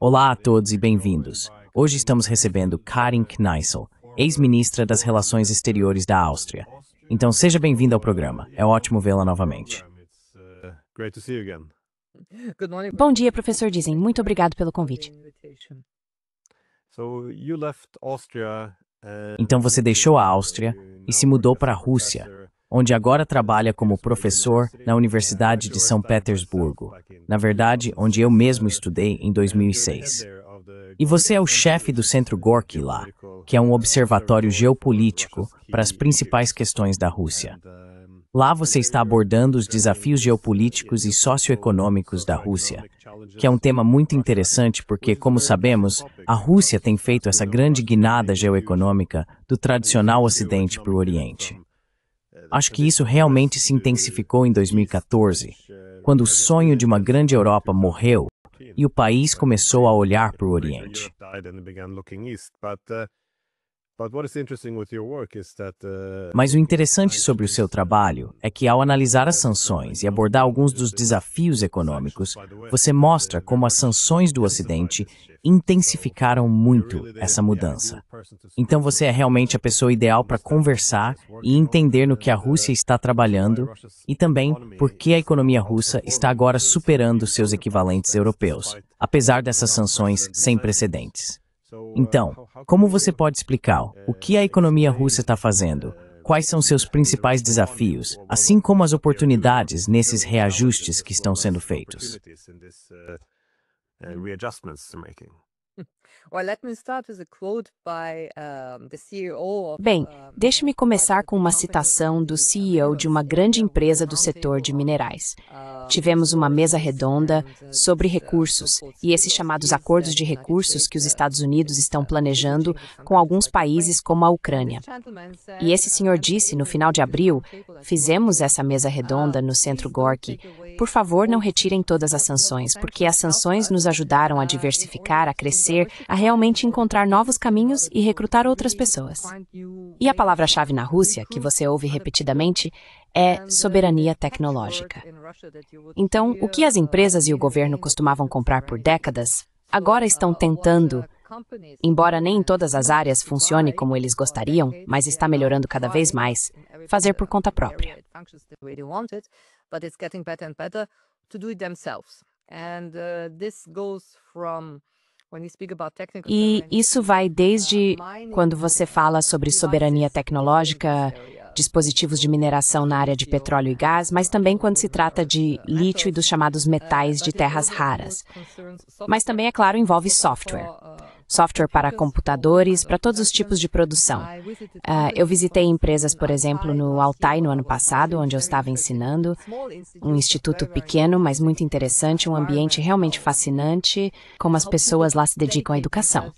Olá a todos e bem-vindos. Hoje estamos recebendo Karin Kneissl, ex-ministra das Relações Exteriores da Áustria. Então seja bem-vindo ao programa. É ótimo vê-la novamente. Bom dia, professor Dizem. Muito obrigado pelo convite. Então você deixou a Áustria e se mudou para a Rússia, onde agora trabalha como professor na Universidade de São Petersburgo, na verdade, onde eu mesmo estudei em 2006. E você é o chefe do Centro Gorky lá, que é um observatório geopolítico para as principais questões da Rússia. Lá você está abordando os desafios geopolíticos e socioeconômicos da Rússia, que é um tema muito interessante porque, como sabemos, a Rússia tem feito essa grande guinada geoeconômica do tradicional Ocidente para o Oriente. Acho que isso realmente se intensificou em 2014, quando o sonho de uma grande Europa morreu e o país começou a olhar para o Oriente. Mas o interessante sobre o seu trabalho é que, ao analisar as sanções e abordar alguns dos desafios econômicos, você mostra como as sanções do Ocidente intensificaram muito essa mudança. Então você é realmente a pessoa ideal para conversar e entender no que a Rússia está trabalhando e também por que a economia russa está agora superando seus equivalentes europeus, apesar dessas sanções sem precedentes. Então, como você pode explicar o que a economia russa está fazendo? Quais são seus principais desafios, assim como as oportunidades nesses reajustes que estão sendo feitos? Bem, deixe-me começar com uma citação do CEO de uma grande empresa do setor de minerais. Tivemos uma mesa redonda sobre recursos e esses chamados acordos de recursos que os Estados Unidos estão planejando com alguns países como a Ucrânia. E esse senhor disse, no final de abril, fizemos essa mesa redonda no Centro Gorky. Por favor, não retirem todas as sanções, porque as sanções nos ajudaram a diversificar, a crescer, a realmente encontrar novos caminhos e recrutar outras pessoas. E a palavra-chave na Rússia, que você ouve repetidamente, é soberania tecnológica. Então, o que as empresas e o governo costumavam comprar por décadas, agora estão tentando, embora nem em todas as áreas funcione como eles gostariam, mas está melhorando cada vez mais, fazer por conta própria. E isso vai desde quando você fala sobre soberania tecnológica, dispositivos de mineração na área de petróleo e gás, mas também quando se trata de lítio e dos chamados metais de terras raras. Mas também, é claro, envolve software. Software para computadores, para todos os tipos de produção. Eu visitei empresas, por exemplo, no Altai no ano passado, onde eu estava ensinando, um instituto pequeno, mas muito interessante, um ambiente realmente fascinante, como as pessoas lá se dedicam à educação.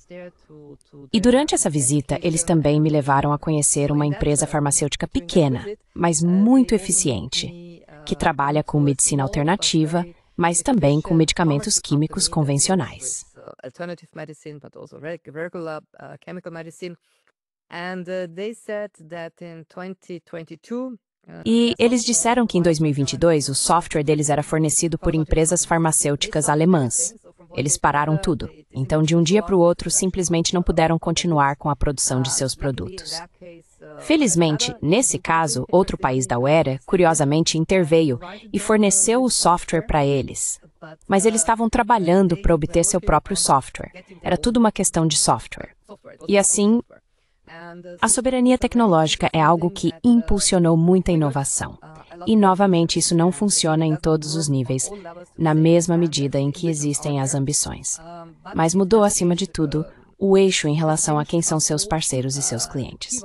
E durante essa visita, eles também me levaram a conhecer uma empresa farmacêutica pequena, mas muito eficiente, que trabalha com medicina alternativa, mas também com medicamentos químicos convencionais. Alternative medicine, but also regular chemical medicine. And they said that in 2022. E eles disseram que em 2022 o software deles era fornecido por empresas farmacêuticas alemãs. Eles pararam tudo. Então, de um dia para o outro, simplesmente não puderam continuar com a produção de seus produtos. Felizmente, nesse caso, outro país da UERA, curiosamente, interveio e forneceu o software para eles. Mas eles estavam trabalhando para obter seu próprio software. Era tudo uma questão de software. E assim, a soberania tecnológica é algo que impulsionou muita inovação. E, novamente, isso não funciona em todos os níveis, na mesma medida em que existem as ambições. Mas mudou, acima de tudo, o eixo em relação a quem são seus parceiros e seus clientes.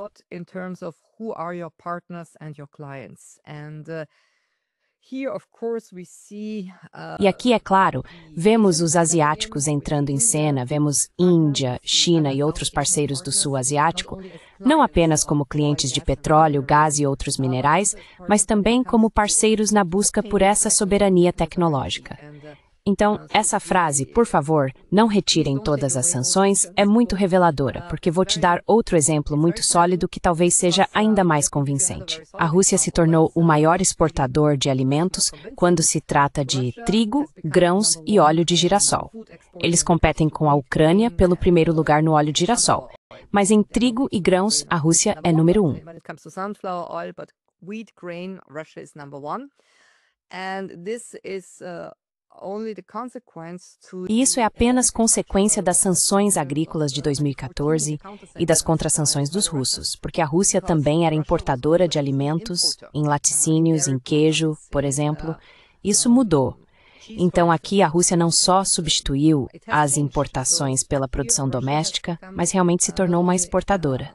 E aqui, é claro, vemos os asiáticos entrando em cena, vemos Índia, China e outros parceiros do sul asiático, não apenas como clientes de petróleo, gás e outros minerais, mas também como parceiros na busca por essa soberania tecnológica. Então, essa frase, por favor, não retirem todas as sanções, é muito reveladora, porque vou te dar outro exemplo muito sólido que talvez seja ainda mais convincente. A Rússia se tornou o maior exportador de alimentos quando se trata de trigo, grãos e óleo de girassol. Eles competem com a Ucrânia pelo primeiro lugar no óleo de girassol. Mas em trigo e grãos, a Rússia é número 1. E isso é apenas consequência das sanções agrícolas de 2014 e das contrasanções dos russos, porque a Rússia também era importadora de alimentos, em laticínios, em queijo, por exemplo. Isso mudou. Então aqui a Rússia não só substituiu as importações pela produção doméstica, mas realmente se tornou uma exportadora.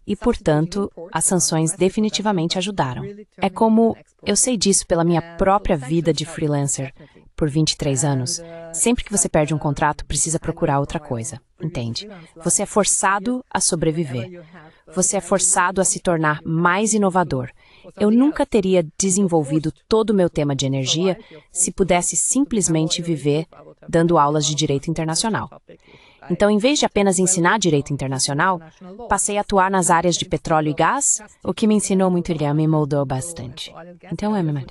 E, portanto, as sanções definitivamente ajudaram. É como, eu sei disso pela minha própria vida de freelancer, por 23 anos, sempre que você perde um contrato, precisa procurar outra coisa, entende? Você é forçado a sobreviver. Você é forçado a se tornar mais inovador. Eu nunca teria desenvolvido todo o meu tema de energia se pudesse simplesmente viver dando aulas de direito internacional. Então, em vez de apenas ensinar direito internacional, passei a atuar nas áreas de petróleo e gás, o que me ensinou muito e me moldou bastante. Então, é mesmo.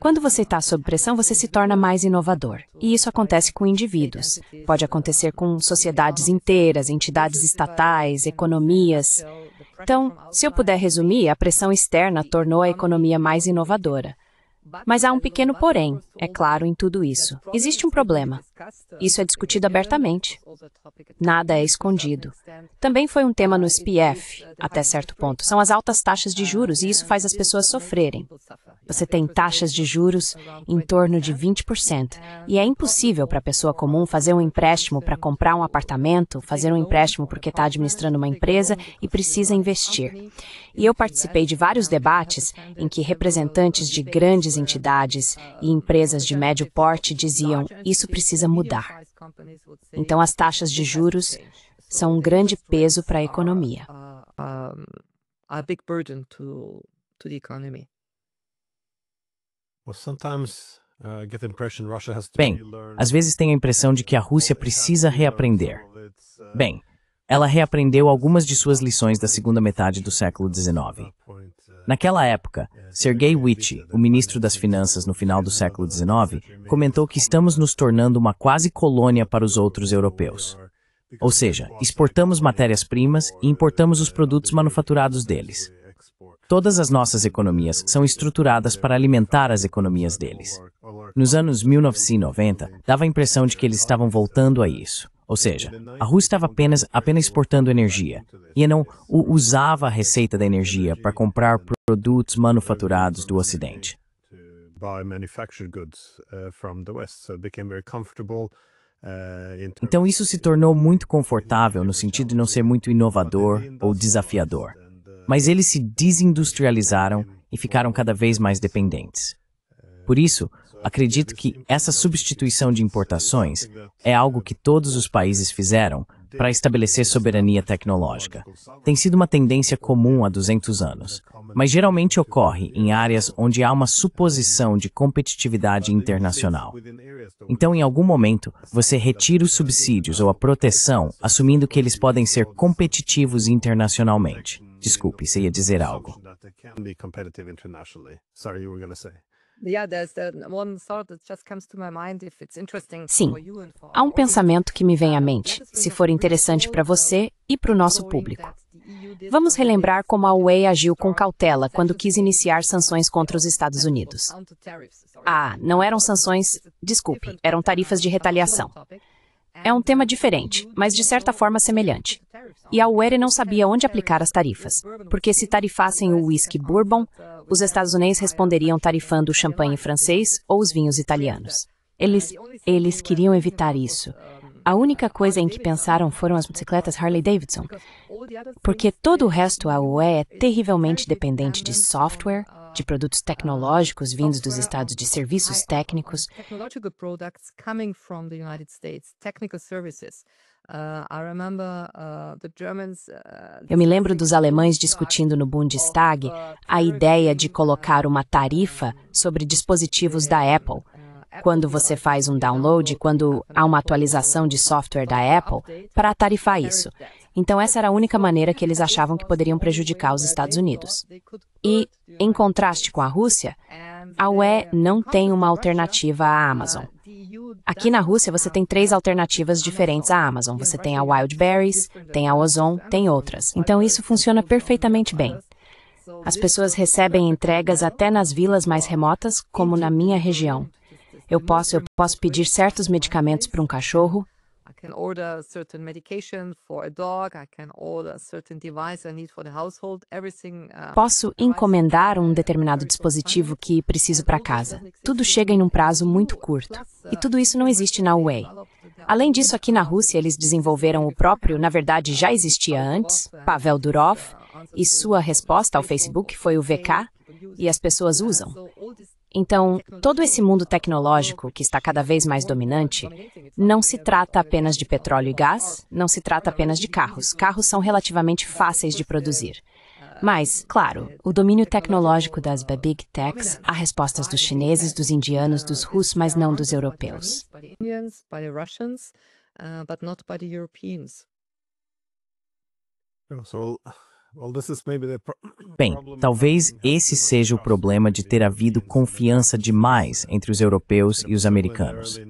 Quando você está sob pressão, você se torna mais inovador. E isso acontece com indivíduos. Pode acontecer com sociedades inteiras, entidades estatais, economias. Então, se eu puder resumir, a pressão externa tornou a economia mais inovadora. Mas há um pequeno porém, é claro, em tudo isso. Existe um problema. Isso é discutido abertamente. Nada é escondido. Também foi um tema no SPF, até certo ponto. São as altas taxas de juros e isso faz as pessoas sofrerem. Você tem taxas de juros em torno de 20%. E é impossível para a pessoa comum fazer um empréstimo para comprar um apartamento, fazer um empréstimo porque está administrando uma empresa e precisa investir. E eu participei de vários debates em que representantes de grandes entidades e empresas de médio porte diziam: isso precisa mudar. Então, as taxas de juros são um grande peso para a economia. Bem, às vezes tenho a impressão de que a Rússia precisa reaprender. Bem, ela reaprendeu algumas de suas lições da segunda metade do século XIX. Naquela época, Sergei Witti, o ministro das Finanças no final do século XIX, comentou que estamos nos tornando uma quase colônia para os outros europeus. Ou seja, exportamos matérias-primas e importamos os produtos manufaturados deles. Todas as nossas economias são estruturadas para alimentar as economias deles. Nos anos 1990, dava a impressão de que eles estavam voltando a isso. Ou seja, a Rússia estava apenas exportando energia e não usava a receita da energia para comprar produtos manufaturados do Ocidente. Então isso se tornou muito confortável no sentido de não ser muito inovador ou desafiador. Mas eles se desindustrializaram e ficaram cada vez mais dependentes. Por isso, acredito que essa substituição de importações é algo que todos os países fizeram para estabelecer soberania tecnológica. Tem sido uma tendência comum há 200 anos, mas geralmente ocorre em áreas onde há uma suposição de competitividade internacional. Então, em algum momento, você retira os subsídios ou a proteção, assumindo que eles podem ser competitivos internacionalmente. Desculpe, você ia dizer algo. Sim, há um pensamento que me vem à mente, se for interessante para você e para o nosso público. Vamos relembrar como a UE agiu com cautela quando quis iniciar sanções contra os Estados Unidos. Não eram sanções, desculpe, eram tarifas de retaliação. É um tema diferente, mas de certa forma semelhante. E a UE não sabia onde aplicar as tarifas, porque se tarifassem o whisky bourbon, os Estados Unidos responderiam tarifando o champanhe francês ou os vinhos italianos. Eles queriam evitar isso. A única coisa em que pensaram foram as bicicletas Harley-Davidson, porque todo o resto a UE é terrivelmente dependente de software, de produtos tecnológicos vindos dos Estados, de serviços técnicos. Eu me lembro dos alemães discutindo no Bundestag a ideia de colocar uma tarifa sobre dispositivos da Apple. Quando você faz um download, quando há uma atualização de software da Apple, para tarifar isso. Então, essa era a única maneira que eles achavam que poderiam prejudicar os Estados Unidos. E, em contraste com a Rússia, a UE não tem uma alternativa à Amazon. Aqui na Rússia, você tem 3 alternativas diferentes à Amazon. Você tem a Wildberries, tem a Ozon, tem outras. Então, isso funciona perfeitamente bem. As pessoas recebem entregas até nas vilas mais remotas, como na minha região. Eu posso pedir certos medicamentos para um cachorro. Posso encomendar um determinado dispositivo que preciso para casa. Tudo chega em um prazo muito curto. E tudo isso não existe na UE. Além disso, aqui na Rússia, eles desenvolveram o próprio, na verdade já existia antes, Pavel Durov, e sua resposta ao Facebook foi o VK, e as pessoas usam. Então, todo esse mundo tecnológico que está cada vez mais dominante, não se trata apenas de petróleo e gás, não se trata apenas de carros. Carros são relativamente fáceis de produzir. Mas, claro, o domínio tecnológico das Big Techs, há respostas dos chineses, dos indianos, dos russos, mas não dos europeus. Bem, talvez esse seja o problema de ter havido confiança demais entre os europeus e os americanos.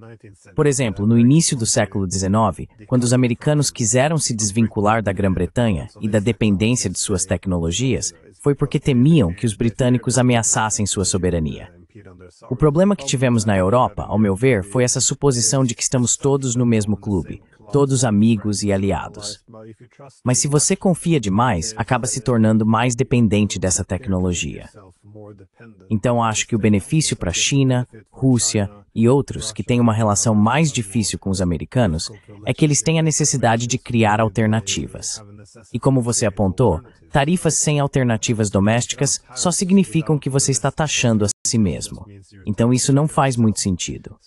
Por exemplo, no início do século XIX, quando os americanos quiseram se desvincular da Grã-Bretanha e da dependência de suas tecnologias, foi porque temiam que os britânicos ameaçassem sua soberania. O problema que tivemos na Europa, ao meu ver, foi essa suposição de que estamos todos no mesmo clube, todos amigos e aliados. Mas se você confia demais, acaba se tornando mais dependente dessa tecnologia. Então acho que o benefício para a China, Rússia e outros que têm uma relação mais difícil com os americanos é que eles têm a necessidade de criar alternativas. E como você apontou, tarifas sem alternativas domésticas só significam que você está taxando a si mesmo. Então isso não faz muito sentido.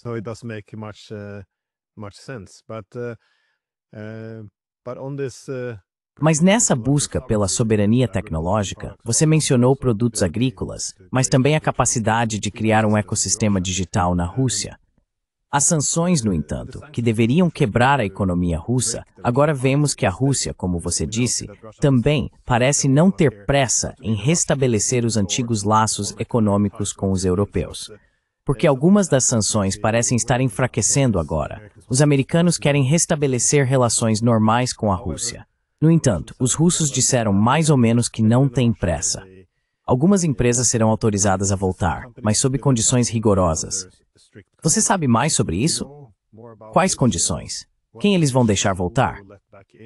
Mas nessa busca pela soberania tecnológica, você mencionou produtos agrícolas, mas também a capacidade de criar um ecossistema digital na Rússia. As sanções, no entanto, que deveriam quebrar a economia russa, agora vemos que a Rússia, como você disse, também parece não ter pressa em restabelecer os antigos laços econômicos com os europeus. Porque algumas das sanções parecem estar enfraquecendo agora. Os americanos querem restabelecer relações normais com a Rússia. No entanto, os russos disseram mais ou menos que não têm pressa. Algumas empresas serão autorizadas a voltar, mas sob condições rigorosas. Você sabe mais sobre isso? Quais condições? Quem eles vão deixar voltar?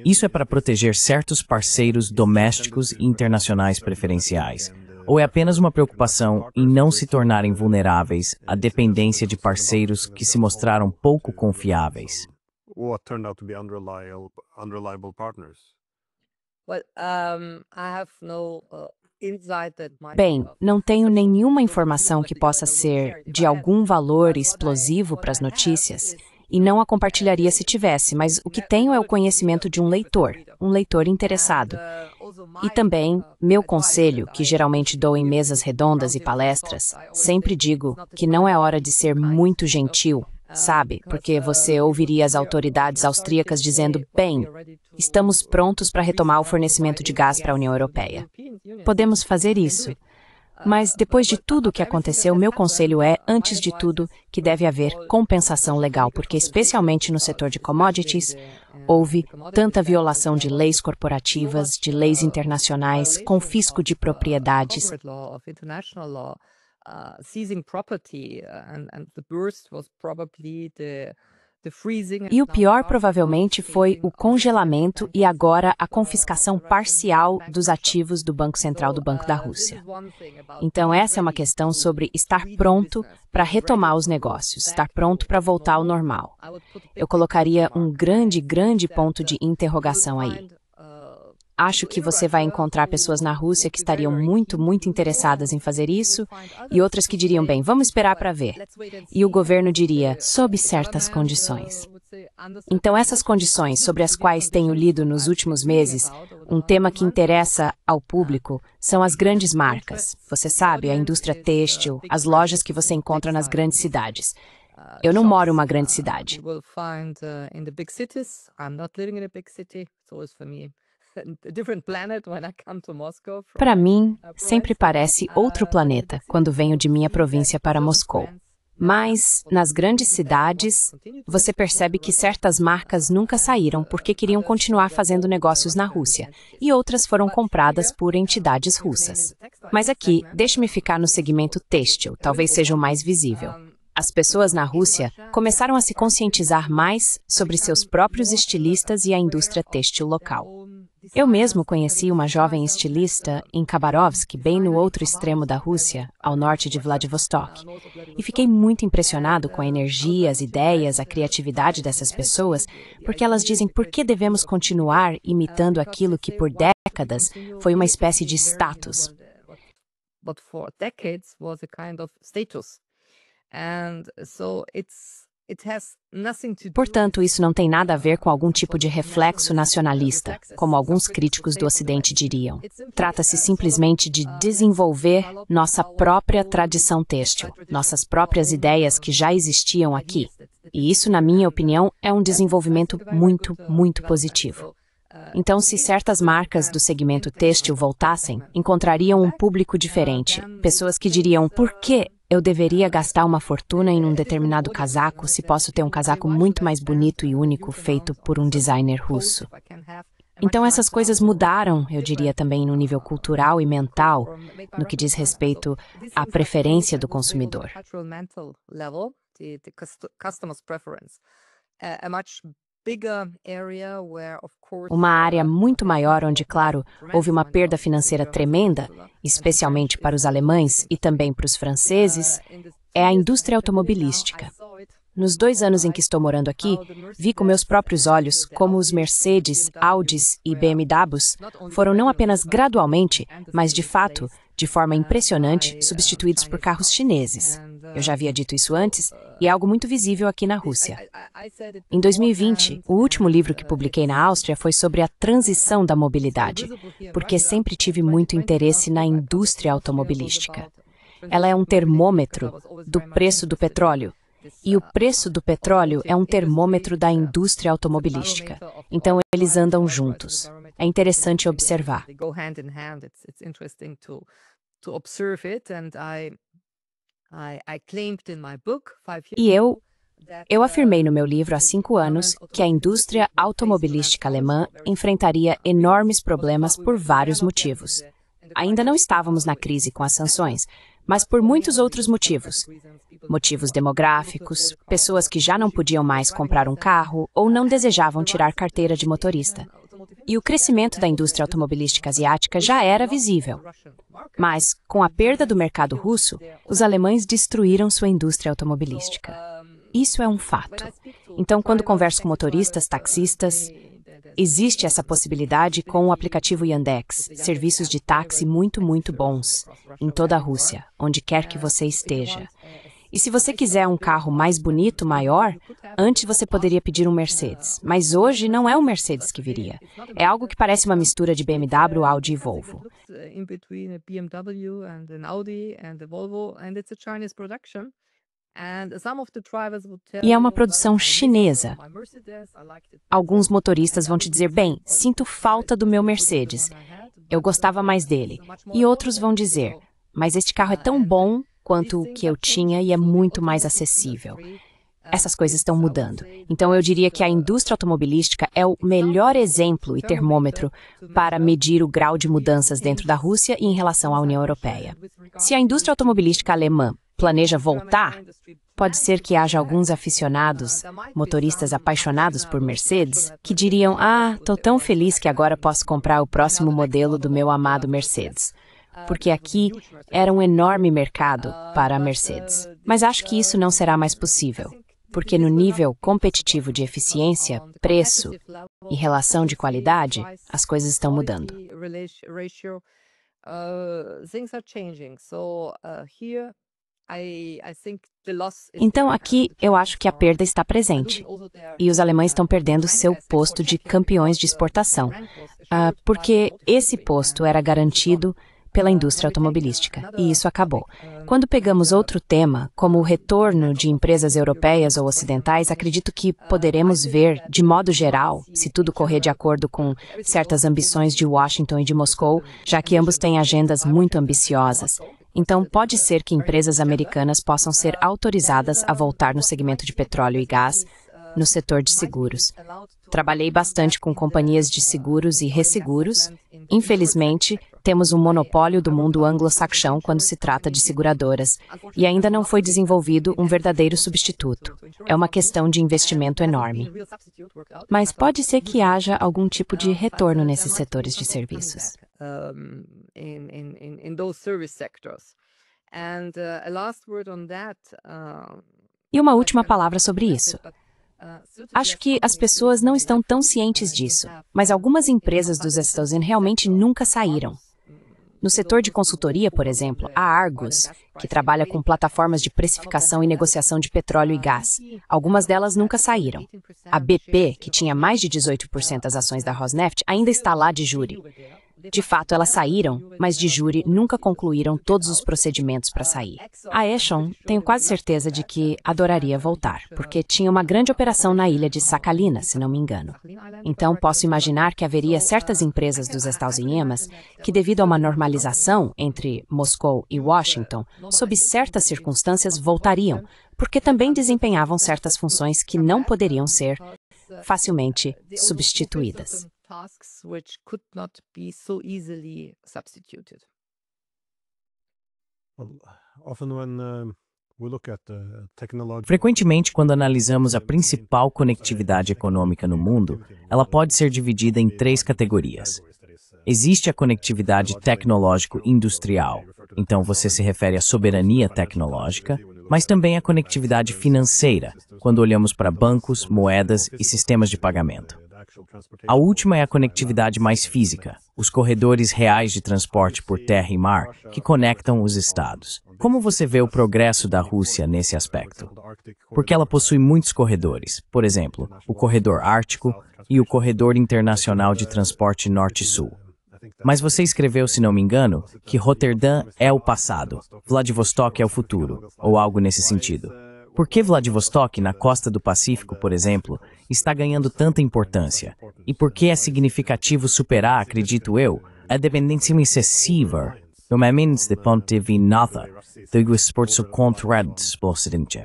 Isso é para proteger certos parceiros domésticos e internacionais preferenciais. Ou é apenas uma preocupação em não se tornarem vulneráveis à dependência de parceiros que se mostraram pouco confiáveis? Bem, não tenho nenhuma informação que possa ser de algum valor explosivo para as notícias, e não a compartilharia se tivesse, mas o que tenho é o conhecimento de um leitor interessado. E também, meu conselho, que geralmente dou em mesas redondas e palestras, sempre digo que não é hora de ser muito gentil, sabe? Porque você ouviria as autoridades austríacas dizendo, bem, estamos prontos para retomar o fornecimento de gás para a União Europeia. Podemos fazer isso. Mas depois de tudo o que aconteceu, meu conselho é, antes de tudo, que deve haver compensação legal, porque especialmente no setor de commodities, houve tanta violação de leis corporativas, de leis internacionais, confisco de propriedades. E o pior provavelmente foi o congelamento e agora a confiscação parcial dos ativos do Banco Central do Banco da Rússia. Então essa é uma questão sobre estar pronto para retomar os negócios, estar pronto para voltar ao normal. Eu colocaria um grande ponto de interrogação aí. Acho que você vai encontrar pessoas na Rússia que estariam muito interessadas em fazer isso e outras que diriam, bem, vamos esperar para ver. E o governo diria, sob certas condições. Então, essas condições sobre as quais tenho lido nos últimos meses, um tema que interessa ao público, são as grandes marcas. Você sabe, a indústria têxtil, as lojas que você encontra nas grandes cidades. Eu não moro em uma grande cidade. Para mim, sempre parece outro planeta quando venho de minha província para Moscou. Mas, nas grandes cidades, você percebe que certas marcas nunca saíram porque queriam continuar fazendo negócios na Rússia, e outras foram compradas por entidades russas. Mas aqui, deixe-me ficar no segmento têxtil, talvez seja o mais visível. As pessoas na Rússia começaram a se conscientizar mais sobre seus próprios estilistas e a indústria têxtil local. Eu mesmo conheci uma jovem estilista em Khabarovsk, bem no outro extremo da Rússia, ao norte de Vladivostok, e fiquei muito impressionado com a energia, as ideias, a criatividade dessas pessoas, porque elas dizem por que devemos continuar imitando aquilo que por décadas foi uma espécie de status. Portanto, isso não tem nada a ver com algum tipo de reflexo nacionalista, como alguns críticos do Ocidente diriam. Trata-se simplesmente de desenvolver nossa própria tradição têxtil, nossas próprias ideias que já existiam aqui. E isso, na minha opinião, é um desenvolvimento muito, muito positivo. Então, se certas marcas do segmento têxtil voltassem, encontrariam um público diferente, pessoas que diriam, por que eu deveria gastar uma fortuna em um determinado casaco se posso ter um casaco muito mais bonito e único feito por um designer russo? Então essas coisas mudaram, eu diria também no nível cultural e mental, no que diz respeito à preferência do consumidor. Uma área muito maior onde, claro, houve uma perda financeira tremenda, especialmente para os alemães e também para os franceses, é a indústria automobilística. Nos 2 anos em que estou morando aqui, vi com meus próprios olhos como os Mercedes, Audis e BMWs foram não apenas gradualmente, mas de fato, de forma impressionante, substituídos por carros chineses. Eu já havia dito isso antes, e é algo muito visível aqui na Rússia. Em 2020, o último livro que publiquei na Áustria foi sobre a transição da mobilidade, porque sempre tive muito interesse na indústria automobilística. Ela é um termômetro do preço do petróleo, e o preço do petróleo é um termômetro da indústria automobilística. Então, eles andam juntos. É interessante observar. E eu afirmei no meu livro há 5 anos que a indústria automobilística alemã enfrentaria enormes problemas por vários motivos. Ainda não estávamos na crise com as sanções, mas por muitos outros motivos. Motivos demográficos, pessoas que já não podiam mais comprar um carro ou não desejavam tirar carteira de motorista. E o crescimento da indústria automobilística asiática já era visível. Mas, com a perda do mercado russo, os alemães destruíram sua indústria automobilística. Isso é um fato. Então, quando converso com motoristas, taxistas, existe essa possibilidade com o aplicativo Yandex, serviços de táxi muito, muito bons, em toda a Rússia, onde quer que você esteja. E se você quiser um carro mais bonito, maior, antes você poderia pedir um Mercedes. Mas hoje não é um Mercedes que viria. É algo que parece uma mistura de BMW, Audi e Volvo. E é uma produção chinesa. Alguns motoristas vão te dizer, bem, sinto falta do meu Mercedes. Eu gostava mais dele. E outros vão dizer, mas este carro é tão bom quanto o que eu tinha e é muito mais acessível. Essas coisas estão mudando. Então eu diria que a indústria automobilística é o melhor exemplo e termômetro para medir o grau de mudanças dentro da Rússia e em relação à União Europeia. Se a indústria automobilística alemã planeja voltar, pode ser que haja alguns aficionados, motoristas apaixonados por Mercedes, que diriam, estou tão feliz que agora posso comprar o próximo modelo do meu amado Mercedes. Porque aqui era um enorme mercado para a Mercedes. Mas acho que isso não será mais possível, porque no nível competitivo de eficiência, preço e relação de qualidade, as coisas estão mudando. Então, aqui eu acho que a perda está presente. E os alemães estão perdendo seu posto de campeões de exportação, porque esse posto era garantido pela indústria automobilística, e isso acabou. Quando pegamos outro tema, como o retorno de empresas europeias ou ocidentais, acredito que poderemos ver, de modo geral, se tudo correr de acordo com certas ambições de Washington e de Moscou, já que ambos têm agendas muito ambiciosas. Então, pode ser que empresas americanas possam ser autorizadas a voltar no segmento de petróleo e gás, no setor de seguros. Trabalhei bastante com companhias de seguros e resseguros. Infelizmente, temos um monopólio do mundo anglo-saxão quando se trata de seguradoras, e ainda não foi desenvolvido um verdadeiro substituto. É uma questão de investimento enorme. Mas pode ser que haja algum tipo de retorno nesses setores de serviços. E uma última palavra sobre isso. Acho que as pessoas não estão tão cientes disso, mas algumas empresas dos Estados Unidos realmente nunca saíram. No setor de consultoria, por exemplo, a Argus, que trabalha com plataformas de precificação e negociação de petróleo e gás. Algumas delas nunca saíram. A BP, que tinha mais de 18% das ações da Rosneft, ainda está lá de júri. De fato, elas saíram, mas de júri nunca concluíram todos os procedimentos para sair. A Exxon, tenho quase certeza de que adoraria voltar, porque tinha uma grande operação na ilha de Sakhalina, se não me engano. Então, posso imaginar que haveria certas empresas dos Estados Unidos que, devido a uma normalização entre Moscou e Washington, sob certas circunstâncias voltariam, porque também desempenhavam certas funções que não poderiam ser facilmente substituídas. Tasks which could not be so easily substituted. Frequentemente, quando analisamos a principal conectividade econômica no mundo, ela pode ser dividida em três categorias. Existe a conectividade tecnológico-industrial, então você se refere à soberania tecnológica, mas também a conectividade financeira, quando olhamos para bancos, moedas e sistemas de pagamento. A última é a conectividade mais física, os corredores reais de transporte por terra e mar que conectam os estados. Como você vê o progresso da Rússia nesse aspecto? Porque ela possui muitos corredores, por exemplo, o corredor ártico e o corredor internacional de transporte norte-sul. Mas você escreveu, se não me engano, que Roterdã é o passado, Vladivostok é o futuro, ou algo nesse sentido. Por que Vladivostok, na costa do Pacífico, por exemplo, está ganhando tanta importância? E por que é significativo superar, acredito eu, a dependência excessiva, nomeadamente do ponto de vista do esforço contra o Ocidente?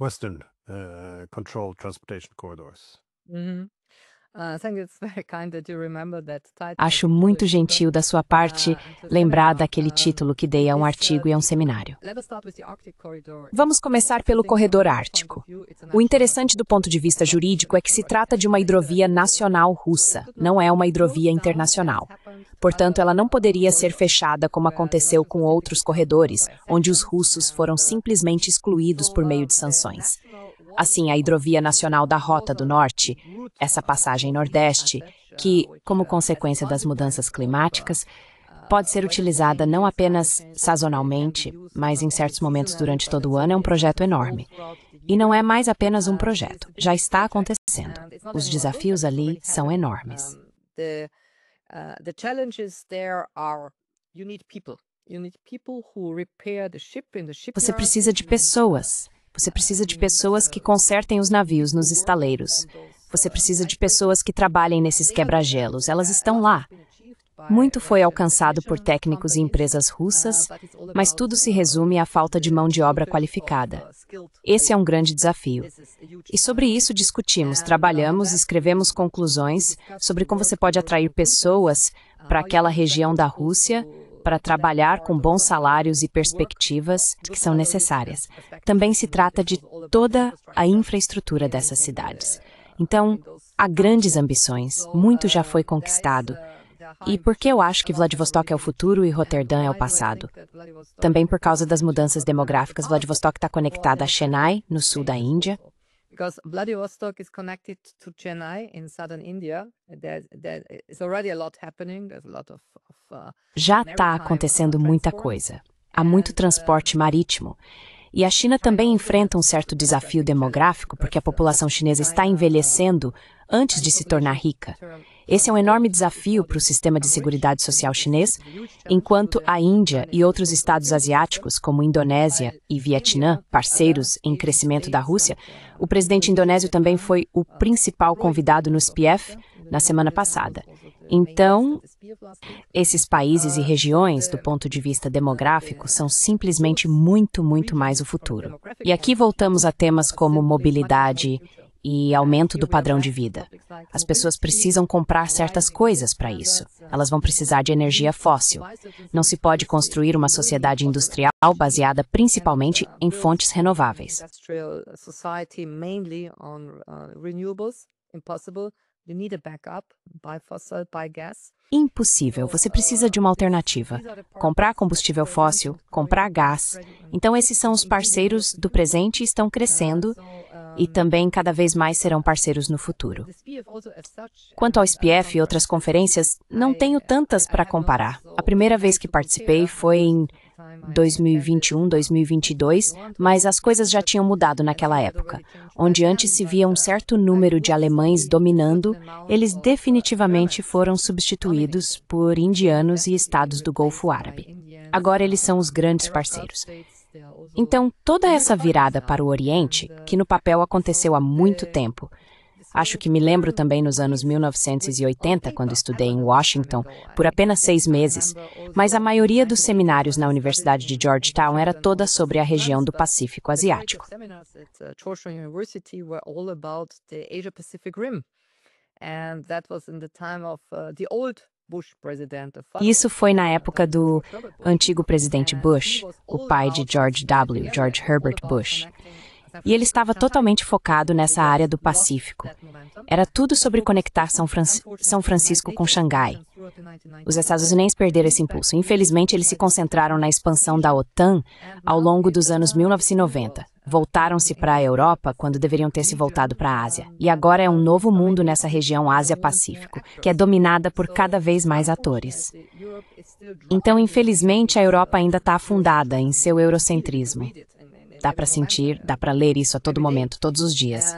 Western controlled transportation corridors. Acho muito gentil da sua parte lembrar daquele título que dei a um artigo e a um seminário. Vamos começar pelo corredor ártico. O interessante do ponto de vista jurídico é que se trata de uma hidrovia nacional russa, não é uma hidrovia internacional. Portanto, ela não poderia ser fechada como aconteceu com outros corredores, onde os russos foram simplesmente excluídos por meio de sanções. Assim, a hidrovia nacional da Rota do Norte, essa passagem nordeste, que, como consequência das mudanças climáticas, pode ser utilizada não apenas sazonalmente, mas em certos momentos durante todo o ano, é um projeto enorme. E não é mais apenas um projeto, já está acontecendo. Os desafios ali são enormes. Você precisa de pessoas. Você precisa de pessoas que consertem os navios nos estaleiros. Você precisa de pessoas que trabalhem nesses quebra-gelos. Elas estão lá. Muito foi alcançado por técnicos e empresas russas, mas tudo se resume à falta de mão de obra qualificada. Esse é um grande desafio. E sobre isso discutimos, trabalhamos, escrevemos conclusões sobre como você pode atrair pessoas para aquela região da Rússia para trabalhar com bons salários e perspectivas que são necessárias. Também se trata de toda a infraestrutura dessas cidades. Então, há grandes ambições, muito já foi conquistado. E por que eu acho que Vladivostok é o futuro e Roterdã é o passado? Também por causa das mudanças demográficas, Vladivostok está conectada a Chennai, no sul da Índia. Because Vladivostok is connected to Chennai in southern India. There's already a lot happening. There's a lot of Já está acontecendo muita coisa. há muito transporte marítimo. E a China também enfrenta um certo desafio demográfico, porque a população chinesa está envelhecendo antes de se tornar rica. Esse é um enorme desafio para o sistema de seguridade social chinês, enquanto a Índia e outros estados asiáticos, como Indonésia e Vietnã, parceiros em crescimento da Rússia, o presidente indonésio também foi o principal convidado no SPF na semana passada. Então, esses países e regiões, do ponto de vista demográfico, são simplesmente muito, muito mais o futuro. E aqui voltamos a temas como mobilidade e aumento do padrão de vida. As pessoas precisam comprar certas coisas para isso. Elas vão precisar de energia fóssil. Não se pode construir uma sociedade industrial baseada principalmente em fontes renováveis. Impossível, você precisa de uma alternativa. Comprar combustível fóssil, comprar gás. Então esses são os parceiros do presente e estão crescendo e também cada vez mais serão parceiros no futuro. Quanto ao SPF e outras conferências, não tenho tantas para comparar. A primeira vez que participei foi em 2021, 2022, mas as coisas já tinham mudado naquela época. Onde antes se via um certo número de alemães dominando, eles definitivamente foram substituídos por indianos e estados do Golfo Árabe. Agora eles são os grandes parceiros. Então, toda essa virada para o Oriente, que no papel aconteceu há muito tempo, acho que me lembro também nos anos 1980, quando estudei em Washington, por apenas 6 meses, mas a maioria dos seminários na Universidade de Georgetown era toda sobre a região do Pacífico Asiático. Isso foi na época do antigo presidente Bush, o pai de George Herbert Bush. E ele estava totalmente focado nessa área do Pacífico. Era tudo sobre conectar São Francisco com Xangai. Os estadunidenses perderam esse impulso. Infelizmente, eles se concentraram na expansão da OTAN ao longo dos anos 1990. Voltaram-se para a Europa quando deveriam ter se voltado para a Ásia. E agora é um novo mundo nessa região Ásia-Pacífico, que é dominada por cada vez mais atores. Então, infelizmente, a Europa ainda está afundada em seu eurocentrismo. Dá para sentir, dá para ler isso a todo momento, todos os dias.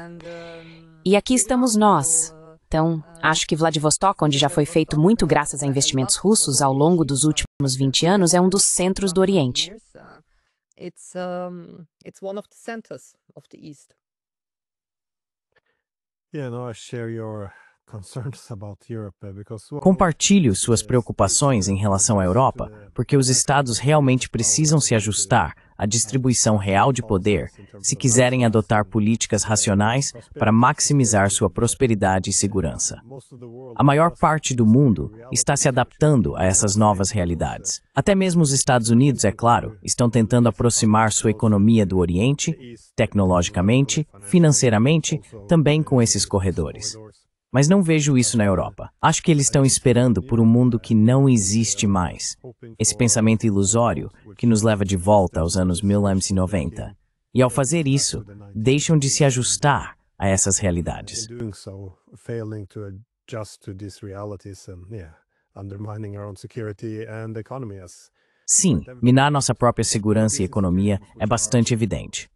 E aqui estamos nós. Então, acho que Vladivostok, onde já foi feito muito graças a investimentos russos ao longo dos últimos 20 anos, é um dos centros do Oriente. Compartilho suas preocupações em relação à Europa, porque os estados realmente precisam se ajustar à distribuição real de poder se quiserem adotar políticas racionais para maximizar sua prosperidade e segurança. A maior parte do mundo está se adaptando a essas novas realidades. Até mesmo os Estados Unidos, é claro, estão tentando aproximar sua economia do Oriente, tecnologicamente, financeiramente, também com esses corredores. Mas não vejo isso na Europa. Acho que eles estão esperando por um mundo que não existe mais. Esse pensamento ilusório que nos leva de volta aos anos 1990. E ao fazer isso, deixam de se ajustar a essas realidades. Sim, minar nossa própria segurança e economia é bastante evidente.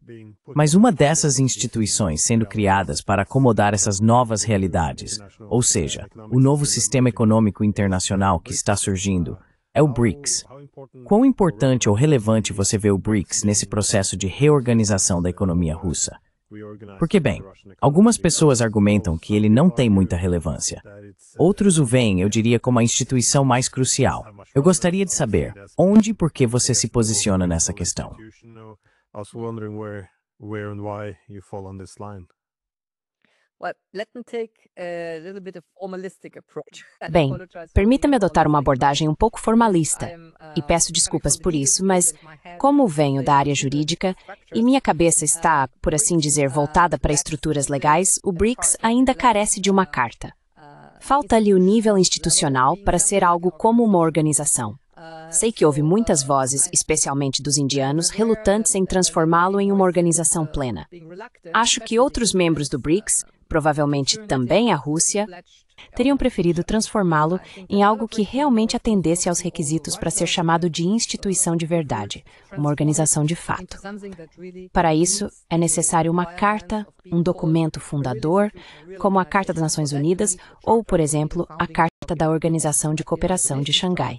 Mas uma dessas instituições sendo criadas para acomodar essas novas realidades, ou seja, o novo sistema econômico internacional que está surgindo, é o BRICS. Quão importante ou relevante você vê o BRICS nesse processo de reorganização da economia russa? Porque, bem, algumas pessoas argumentam que ele não tem muita relevância. Outros o veem, eu diria, como a instituição mais crucial. Eu gostaria de saber onde e por que você se posiciona nessa questão. Bem, permita-me adotar uma abordagem um pouco formalista, e peço desculpas por isso, mas como venho da área jurídica e minha cabeça está, por assim dizer, voltada para estruturas legais, o BRICS ainda carece de uma carta. Falta-lhe o nível institucional para ser algo como uma organização. Sei que houve muitas vozes, especialmente dos indianos, relutantes em transformá-lo em uma organização plena. Acho que outros membros do BRICS provavelmente também a Rússia, teriam preferido transformá-lo em algo que realmente atendesse aos requisitos para ser chamado de instituição de verdade, uma organização de fato. Para isso, é necessário uma carta, um documento fundador, como a Carta das Nações Unidas ou, por exemplo, a Carta da Organização de Cooperação de Xangai.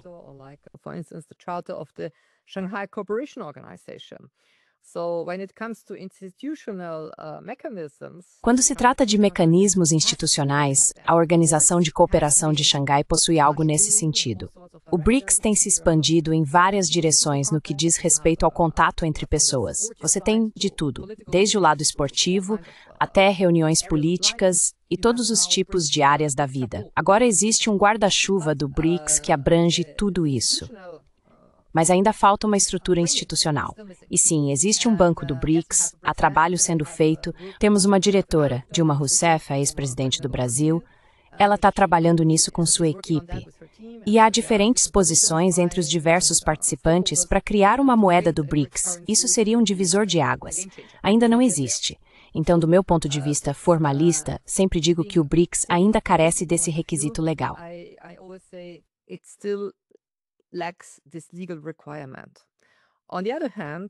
Quando se trata de mecanismos institucionais, a Organização de Cooperação de Xangai possui algo nesse sentido. O BRICS tem se expandido em várias direções no que diz respeito ao contato entre pessoas. Você tem de tudo, desde o lado esportivo até reuniões políticas e todos os tipos de áreas da vida. Agora existe um guarda-chuva do BRICS que abrange tudo isso. Mas ainda falta uma estrutura institucional. E sim, existe um banco do BRICS, há trabalho sendo feito, temos uma diretora, Dilma Rousseff, a ex-presidente do Brasil, ela está trabalhando nisso com sua equipe. E há diferentes posições entre os diversos participantes para criar uma moeda do BRICS. Isso seria um divisor de águas. Ainda não existe. Então, do meu ponto de vista formalista, sempre digo que o BRICS ainda carece desse requisito legal. Lacks this legal requirement. On the other hand,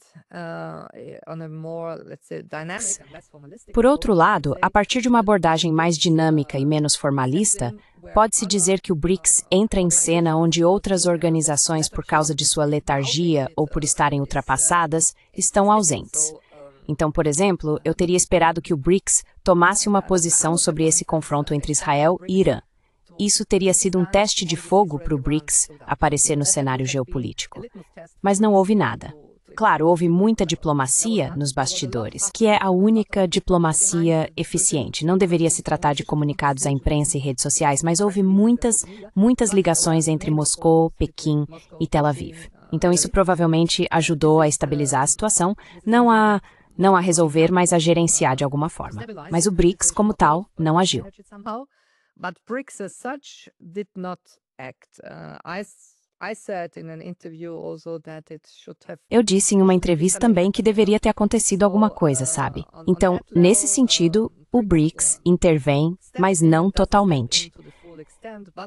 on a more, let's say, dynamic and less formalistic. Por outro lado, a partir de uma abordagem mais dinâmica e menos formalista, pode-se dizer que o BRICS entra em cena onde outras organizações, por causa de sua letargia ou por estarem ultrapassadas, estão ausentes. Então, por exemplo, eu teria esperado que o BRICS tomasse uma posição sobre esse confronto entre Israel e Irã. Isso teria sido um teste de fogo para o BRICS aparecer no cenário geopolítico. Mas não houve nada. Claro, houve muita diplomacia nos bastidores, que é a única diplomacia eficiente. Não deveria se tratar de comunicados à imprensa e redes sociais, mas houve muitas ligações entre Moscou, Pequim e Tel Aviv. Então isso provavelmente ajudou a estabilizar a situação, não a resolver, mas a gerenciar de alguma forma. Mas o BRICS, como tal, não agiu. But BRICS as such did not act. I said in an interview also that it should have... Eu disse em uma entrevista também que deveria ter acontecido alguma coisa, sabe? Então, nesse sentido, o BRICS intervém, mas não totalmente.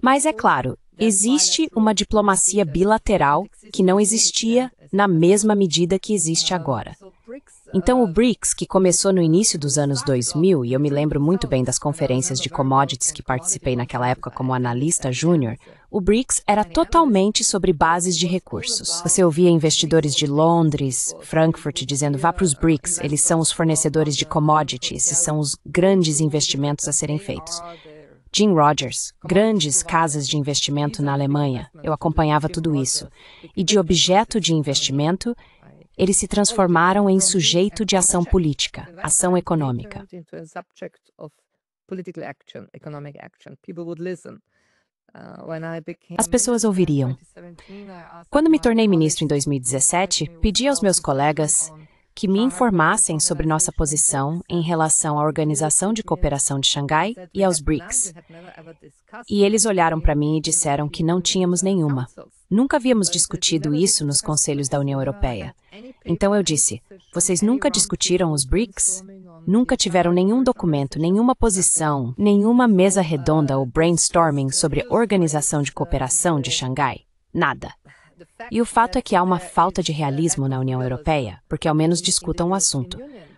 Mas é claro, existe uma diplomacia bilateral que não existia na mesma medida que existe agora. Então, o BRICS, que começou no início dos anos 2000, e eu me lembro muito bem das conferências de commodities que participei naquela época como analista júnior, o BRICS era totalmente sobre bases de recursos. Você ouvia investidores de Londres, Frankfurt, dizendo, vá para os BRICS, eles são os fornecedores de commodities, esses são os grandes investimentos a serem feitos. Jim Rogers, grandes casas de investimento na Alemanha, eu acompanhava tudo isso. E de objeto de investimento, eles se transformaram em sujeito de ação política, ação econômica. As pessoas ouviriam. Quando me tornei ministro em 2017, pedi aos meus colegas que me informassem sobre nossa posição em relação à Organização de Cooperação de Xangai e aos BRICS. E eles olharam para mim e disseram que não tínhamos nenhuma. Nunca havíamos discutido isso nos conselhos da União Europeia. Então eu disse, vocês nunca discutiram os BRICS? Nunca tiveram nenhum documento, nenhuma posição, nenhuma mesa redonda ou brainstorming sobre a Organização de Cooperação de Xangai? Nada. E o fato é que há uma falta de realismo na União Europeia, porque ao menos discutam o assunto.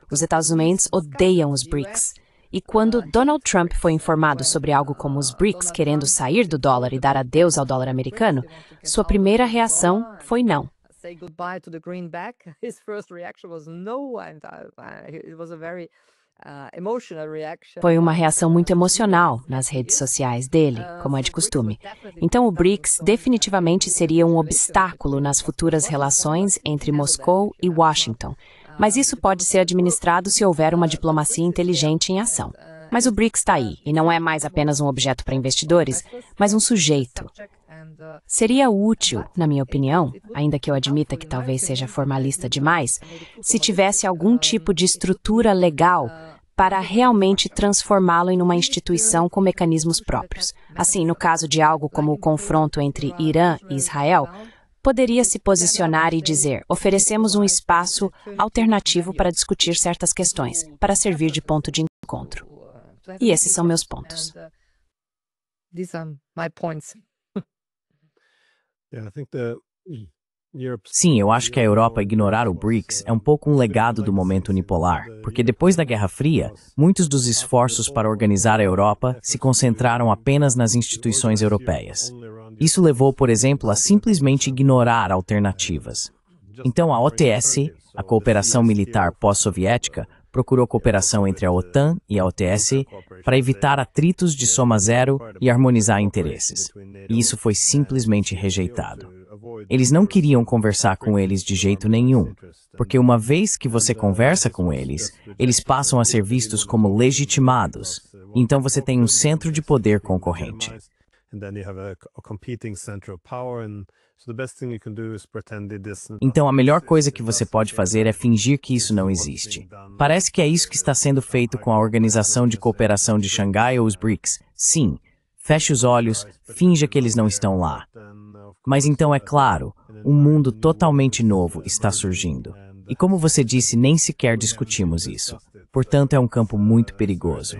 Os Estados Unidos odeiam os BRICS. E quando Donald Trump foi informado sobre algo como os BRICS querendo sair do dólar e dar adeus ao dólar americano, sua primeira reação foi não. Foi uma reação muito emocional nas redes sociais dele, como é de costume. Então o BRICS definitivamente seria um obstáculo nas futuras relações entre Moscou e Washington. Mas isso pode ser administrado se houver uma diplomacia inteligente em ação. Mas o BRICS está aí, e não é mais apenas um objeto para investidores, mas um sujeito. Seria útil, na minha opinião, ainda que eu admita que talvez seja formalista demais, se tivesse algum tipo de estrutura legal para realmente transformá-lo em uma instituição com mecanismos próprios. Assim, no caso de algo como o confronto entre Irã e Israel, poderia se posicionar e dizer, oferecemos um espaço alternativo para discutir certas questões, para servir de ponto de encontro. E esses são meus pontos. These are my points. Yeah, I think Sim, eu acho que a Europa ignorar o BRICS é um pouco um legado do momento unipolar, porque depois da Guerra Fria, muitos dos esforços para organizar a Europa se concentraram apenas nas instituições europeias. Isso levou, por exemplo, a simplesmente ignorar alternativas. Então a OTS, a Cooperação Militar Pós-Soviética, procurou cooperação entre a OTAN e a OTS para evitar atritos de soma zero e harmonizar interesses. E isso foi simplesmente rejeitado. Eles não queriam conversar com eles de jeito nenhum, porque uma vez que você conversa com eles, eles passam a ser vistos como legitimados. Então você tem um centro de poder concorrente. Então a melhor coisa que você pode fazer é fingir que isso não existe. Parece que é isso que está sendo feito com a Organização de Cooperação de Xangai ou os BRICS. Sim, feche os olhos, finja que eles não estão lá. Mas então é claro, um mundo totalmente novo está surgindo. E como você disse, nem sequer discutimos isso. Portanto, é um campo muito perigoso.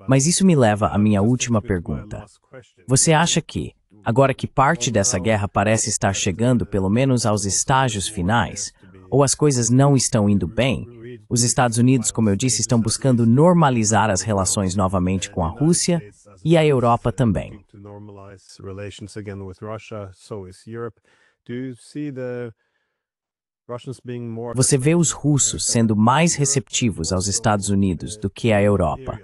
Mas isso me leva à minha última pergunta. Você acha que, agora que parte dessa guerra parece estar chegando pelo menos aos estágios finais, ou as coisas não estão indo bem, os Estados Unidos, como eu disse, estão buscando normalizar as relações novamente com a Rússia e a Europa também. Você vê os russos sendo mais receptivos aos Estados Unidos do que a Europa.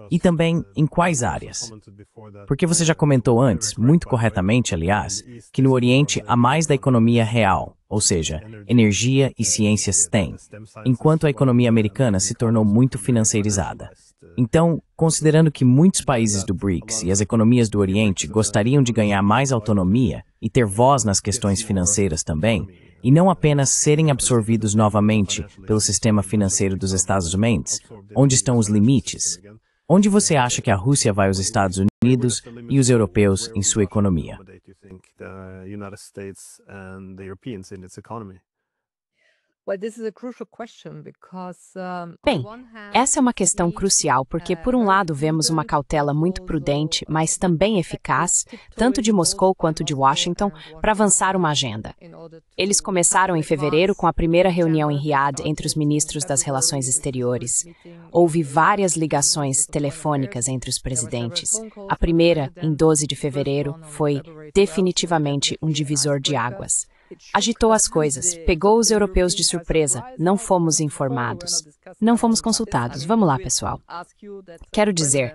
E também em quais áreas? Porque você já comentou antes, muito corretamente, aliás, que no Oriente há mais da economia real, ou seja, energia e ciências têm, enquanto a economia americana se tornou muito financeirizada. Então, considerando que muitos países do BRICS e as economias do Oriente gostariam de ganhar mais autonomia e ter voz nas questões financeiras também, e não apenas serem absorvidos novamente pelo sistema financeiro dos Estados Unidos, onde estão os limites? Onde você acha que a Rússia vai aos Estados Unidos e os europeus em sua economia? Bem, essa é uma questão crucial porque, por um lado, vemos uma cautela muito prudente, mas também eficaz, tanto de Moscou quanto de Washington, para avançar uma agenda. Eles começaram em fevereiro com a primeira reunião em Riad entre os ministros das Relações Exteriores. Houve várias ligações telefônicas entre os presidentes. A primeira, em 12 de fevereiro, foi definitivamente um divisor de águas. Agitou as coisas, pegou os europeus de surpresa, não fomos informados, não fomos consultados. Vamos lá, pessoal. Quero dizer,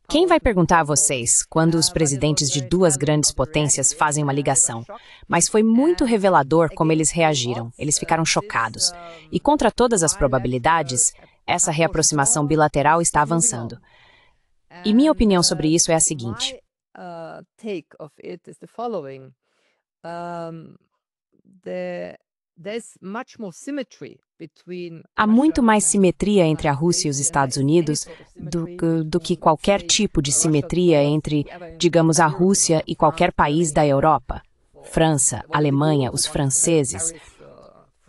quem vai perguntar a vocês quando os presidentes de duas grandes potências fazem uma ligação? Mas foi muito revelador como eles reagiram, eles ficaram chocados. E contra todas as probabilidades, essa reaproximação bilateral está avançando. E minha opinião sobre isso é a seguinte. Há muito mais simetria entre a Rússia e os Estados Unidos do que qualquer tipo de simetria entre, digamos, a Rússia e qualquer país da Europa. França, Alemanha, os franceses.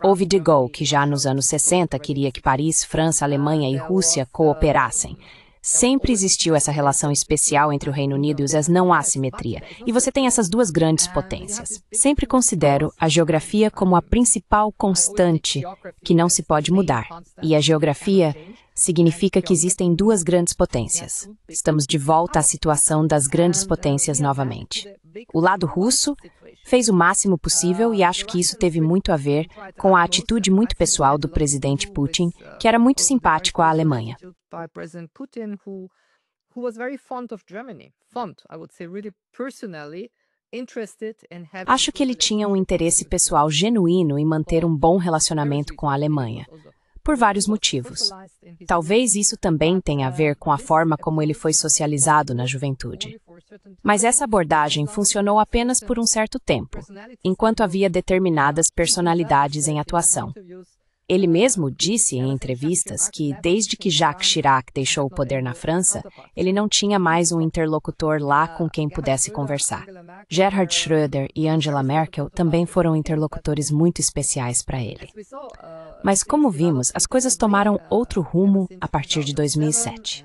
Houve de Gaulle, que já nos anos 60 queria que Paris, França, Alemanha e Rússia cooperassem. Sempre existiu essa relação especial entre o Reino Unido e os não há simetria. E você tem essas duas grandes potências. Sempre considero a geografia como a principal constante que não se pode mudar. E a geografia significa que existem duas grandes potências. Estamos de volta à situação das grandes potências novamente. O lado russo fez o máximo possível e acho que isso teve muito a ver com a atitude muito pessoal do presidente Putin, que era muito simpático à Alemanha. Acho que ele tinha um interesse pessoal genuíno em manter um bom relacionamento com a Alemanha, por vários motivos. Talvez isso também tenha a ver com a forma como ele foi socializado na juventude. Mas essa abordagem funcionou apenas por um certo tempo, enquanto havia determinadas personalidades em atuação. Ele mesmo disse em entrevistas que, desde que Jacques Chirac deixou o poder na França, ele não tinha mais um interlocutor lá com quem pudesse conversar. Gerhard Schröder e Angela Merkel também foram interlocutores muito especiais para ele. Mas, como vimos, as coisas tomaram outro rumo a partir de 2007.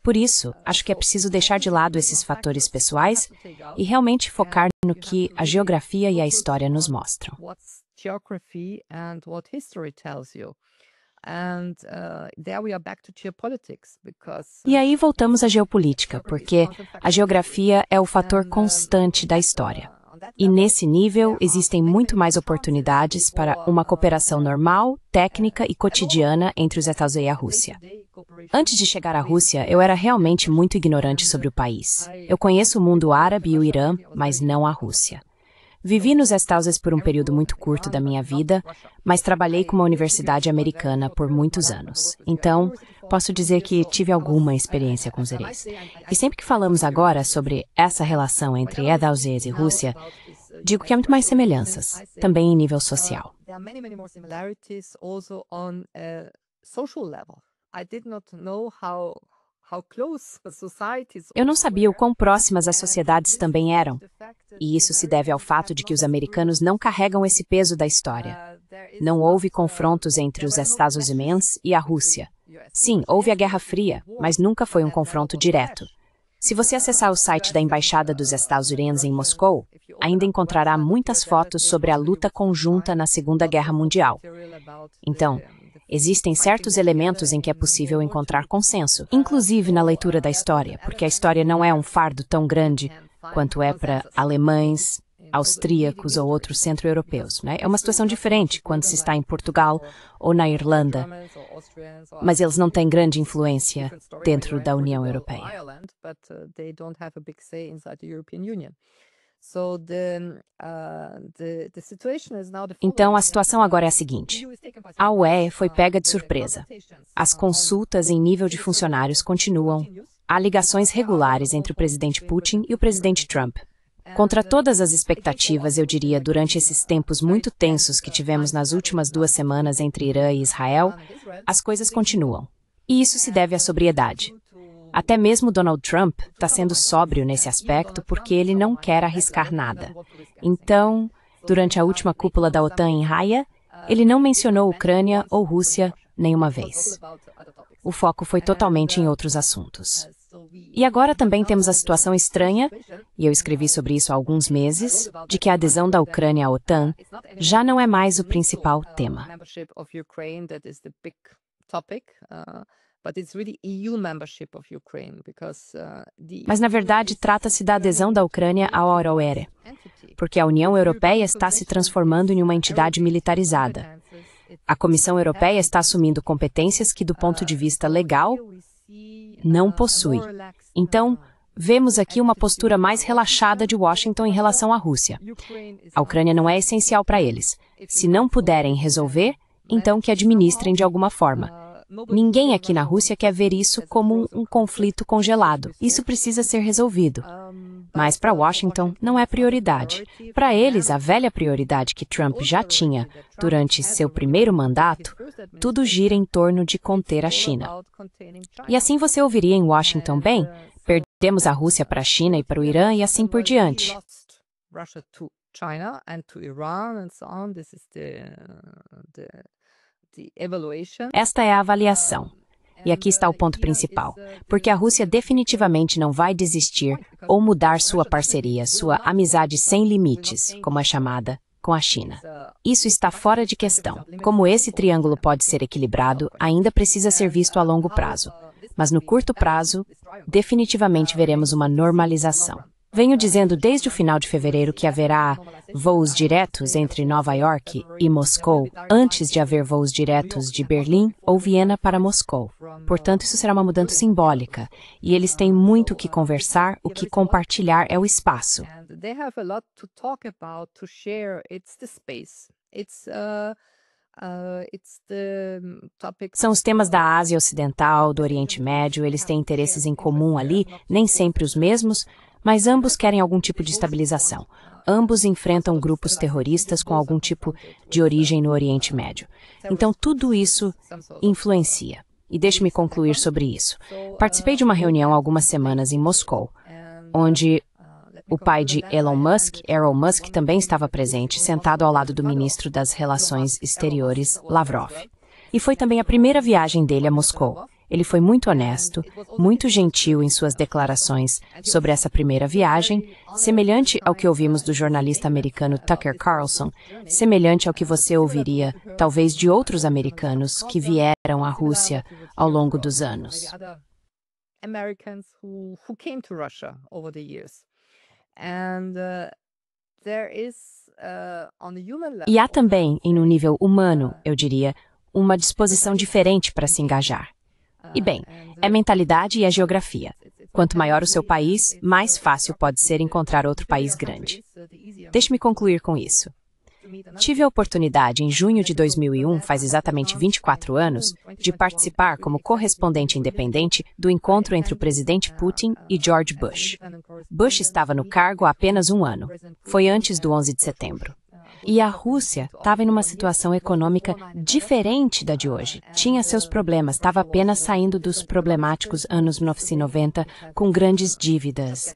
Por isso, acho que é preciso deixar de lado esses fatores pessoais e realmente focar no que a geografia e a história nos mostram. E aí voltamos à geopolítica, porque a geografia é o fator constante da história. E nesse nível, existem muito mais oportunidades para uma cooperação normal, técnica e cotidiana entre os Estados Unidos e a Rússia. Antes de chegar à Rússia, eu era realmente muito ignorante sobre o país. Eu conheço o mundo árabe e o Irã, mas não a Rússia. Vivi nos Estados Unidos por um período muito curto da minha vida, mas trabalhei com uma universidade americana por muitos anos. Então, posso dizer que tive alguma experiência com os EREs. E sempre que falamos agora sobre essa relação entre Estados Unidos e Rússia, digo que há muito mais semelhanças, também em nível social. Eu não sabia o quão próximas as sociedades também eram, e isso se deve ao fato de que os americanos não carregam esse peso da história. Não houve confrontos entre os Estados Unidos e a Rússia. Sim, houve a Guerra Fria, mas nunca foi um confronto direto. Se você acessar o site da Embaixada dos Estados Unidos em Moscou, ainda encontrará muitas fotos sobre a luta conjunta na Segunda Guerra Mundial. Então, existem certos elementos em que é possível encontrar consenso, inclusive na leitura da história, porque a história não é um fardo tão grande quanto é para alemães, austríacos ou outros centro-europeus, né? É uma situação diferente quando se está em Portugal ou na Irlanda, mas eles não têm grande influência dentro da União Europeia. Então, a situação agora é a seguinte. A UE foi pega de surpresa. As consultas em nível de funcionários continuam. Há ligações regulares entre o presidente Putin e o presidente Trump. Contra todas as expectativas, eu diria, durante esses tempos muito tensos que tivemos nas últimas 2 semanas entre Irã e Israel, as coisas continuam. E isso se deve à sobriedade. Até mesmo Donald Trump está sendo sóbrio nesse aspecto porque ele não quer arriscar nada. Então, durante a última cúpula da OTAN em Haia, ele não mencionou Ucrânia ou Rússia nenhuma vez. O foco foi totalmente em outros assuntos. E agora também temos a situação estranha, e eu escrevi sobre isso há alguns meses, de que a adesão da Ucrânia à OTAN já não é mais o principal tema. Mas, na verdade, trata-se da adesão da Ucrânia ao OER, porque a União Europeia está se transformando em uma entidade militarizada. A Comissão Europeia está assumindo competências que, do ponto de vista legal, não possui. Então, vemos aqui uma postura mais relaxada de Washington em relação à Rússia. A Ucrânia não é essencial para eles. Se não puderem resolver, então que administrem de alguma forma. Ninguém aqui na Rússia quer ver isso como um conflito congelado. Isso precisa ser resolvido. Mas para Washington não é prioridade. Para eles, a velha prioridade que Trump já tinha durante seu primeiro mandato, tudo gira em torno de conter a China. E assim você ouviria em Washington, bem, perdemos a Rússia para a China e para o Irã e assim por diante. Esta é a avaliação. E aqui está o ponto principal, porque a Rússia definitivamente não vai desistir ou mudar sua parceria, sua amizade sem limites, como é chamada, com a China. Isso está fora de questão. Como esse triângulo pode ser equilibrado, ainda precisa ser visto a longo prazo. Mas no curto prazo, definitivamente veremos uma normalização. Venho dizendo desde o final de fevereiro que haverá voos diretos entre Nova York e Moscou antes de haver voos diretos de Berlim ou Viena para Moscou. Portanto, isso será uma mudança simbólica. E eles têm muito o que conversar, o que compartilhar é o espaço. São os temas da Ásia Ocidental, do Oriente Médio, eles têm interesses em comum ali, nem sempre os mesmos, mas ambos querem algum tipo de estabilização. Ambos enfrentam grupos terroristas com algum tipo de origem no Oriente Médio. Então, tudo isso influencia. E deixe-me concluir sobre isso. Participei de uma reunião há algumas semanas em Moscou, onde o pai de Elon Musk, também estava presente, sentado ao lado do ministro das Relações Exteriores, Lavrov. E foi também a primeira viagem dele a Moscou. Ele foi muito honesto, muito gentil em suas declarações sobre essa primeira viagem, semelhante ao que ouvimos do jornalista americano Tucker Carlson, semelhante ao que você ouviria, talvez, de outros americanos que vieram à Rússia ao longo dos anos. Americans who came to Russia over the years. And there is on the human level. E há também, em um nível humano, eu diria, uma disposição diferente para se engajar. E bem, é mentalidade e é geografia. Quanto maior o seu país, mais fácil pode ser encontrar outro país grande. Deixe-me concluir com isso. Tive a oportunidade, em junho de 2001, faz exatamente 24 anos, de participar como correspondente independente do encontro entre o presidente Putin e George Bush. Bush estava no cargo há apenas um ano. Foi antes do 11 de setembro. E a Rússia estava em uma situação econômica diferente da de hoje. Tinha seus problemas, estava apenas saindo dos problemáticos anos 1990 com grandes dívidas.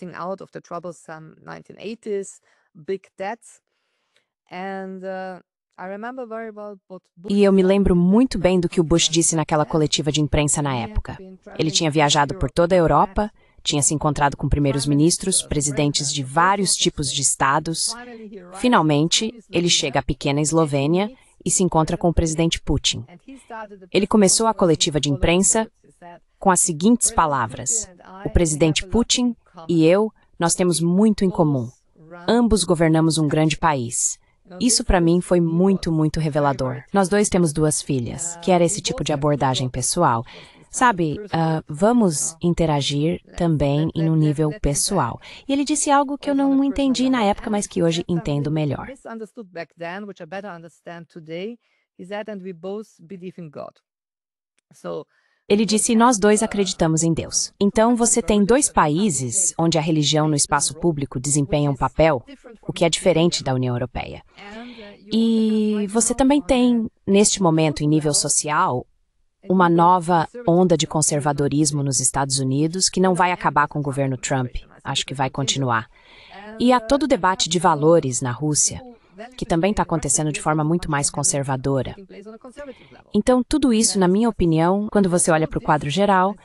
E eu me lembro muito bem do que o Bush disse naquela coletiva de imprensa na época. Ele tinha viajado por toda a Europa, tinha se encontrado com primeiros ministros, presidentes de vários tipos de estados. Finalmente, ele chega à pequena Eslovênia e se encontra com o presidente Putin. Ele começou a coletiva de imprensa com as seguintes palavras: o presidente Putin e eu, nós temos muito em comum. Ambos governamos um grande país. Isso para mim foi muito, muito revelador. Nós dois temos 2 filhas, que era esse tipo de abordagem pessoal. Sabe, vamos interagir também em um nível pessoal. E ele disse algo que eu não entendi na época, mas que hoje entendo melhor. Ele disse, nós dois acreditamos em Deus. Então, você tem 2 países onde a religião no espaço público desempenha um papel, o que é diferente da União Europeia. E você também tem, neste momento, em nível social, uma nova onda de conservadorismo nos Estados Unidos que não vai acabar com o governo Trump, acho que vai continuar. E há todo o debate de valores na Rússia, que também está acontecendo de forma muito mais conservadora. Então, tudo isso, na minha opinião, quando você olha para o quadro geral,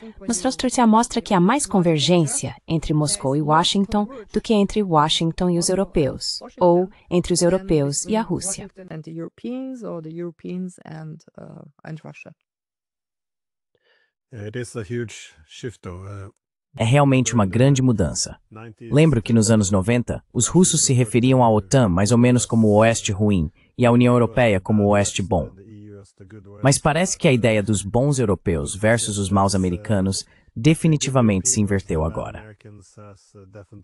mostra que há mais convergência entre Moscou e Washington do que entre Washington e os europeus, ou entre os europeus e a Rússia. É realmente uma grande mudança. Lembro que nos anos 90, os russos se referiam à OTAN mais ou menos como o Oeste ruim e à União Europeia como o Oeste bom. Mas parece que a ideia dos bons europeus versus os maus americanos definitivamente se inverteu agora.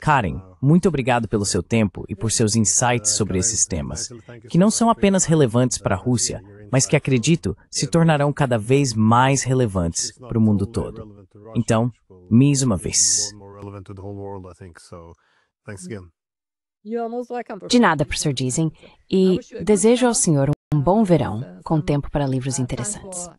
Karen, muito obrigado pelo seu tempo e por seus insights sobre esses temas, que não são apenas relevantes para a Rússia, mas que acredito se tornarão cada vez mais relevantes para o mundo todo. Então, mais uma vez. De nada, professor Dizem, e desejo ao senhor um bom verão, com tempo para livros interessantes.